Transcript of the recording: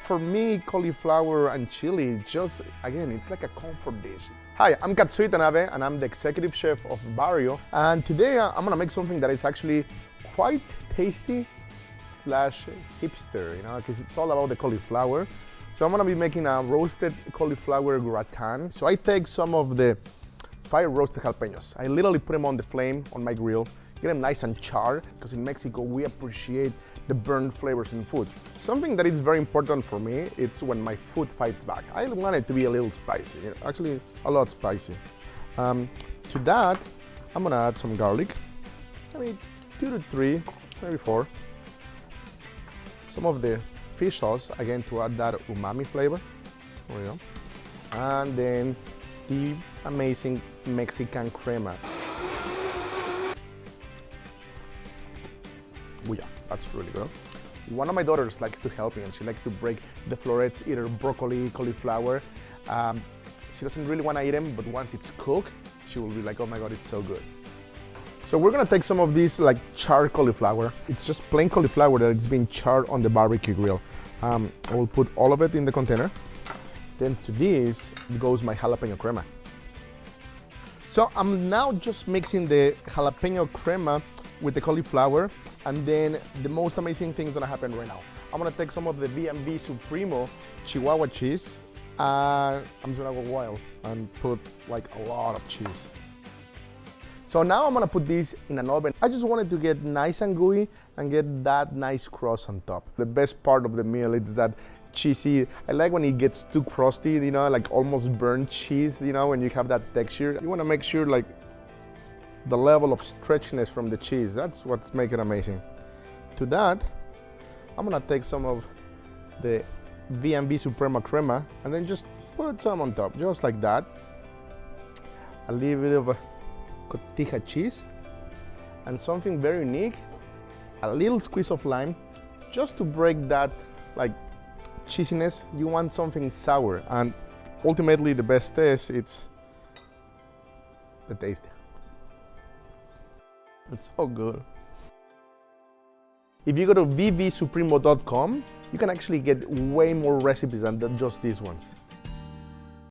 For me, cauliflower and chili, just, again, it's like a comfort dish. Hi, I'm Katsuji Tanabe, and I'm the executive chef of Barrio. And today I'm gonna make something that is actually quite tasty slash hipster, you know, because it's all about the cauliflower. So I'm gonna be making a roasted cauliflower gratin. So I take some of the fire roasted jalapeños. I literally put them on the flame on my grill, get them nice and charred, because in Mexico we appreciate the burnt flavors in food. Something that is very important for me, it's when my food fights back. I want it to be a little spicy, actually a lot spicy. To that, I'm gonna add some garlic, maybe 2 to 3, maybe 4. Some of the fish sauce, again, to add that umami flavor. There we go. And then the amazing Mexican crema. Oh yeah, that's really good. One of my daughters likes to help me, and she likes to break the florets, either broccoli, cauliflower. She doesn't really want to eat them, but once it's cooked, she will be like, oh my God, it's so good. So we're gonna take some of this like charred cauliflower. It's just plain cauliflower that it's been charred on the barbecue grill. I will put all of it in the container. Then to this goes my jalapeno crema. So I'm now just mixing the jalapeno crema with the cauliflower, and then the most amazing thing is gonna happen right now. I'm gonna take some of the B&B Supremo Chihuahua cheese, and I'm just gonna go wild and put like a lot of cheese. So now I'm gonna put this in an oven. I just wanted to get nice and gooey and get that nice crust on top. The best part of the meal is that cheesy. I like when it gets too crusty, you know, like almost burnt cheese, you know, when you have that texture. You wanna make sure like the level of stretchiness from the cheese, that's what's making it amazing. To that, I'm gonna take some of the B&B Supremo crema and then just put some on top, just like that. A little bit of cotija cheese and something very unique, a little squeeze of lime, just to break that like cheesiness. You want something sour, and ultimately the best taste, it's the taste. It's so good. If you go to vvsupremo.com, you can actually get way more recipes than just these ones.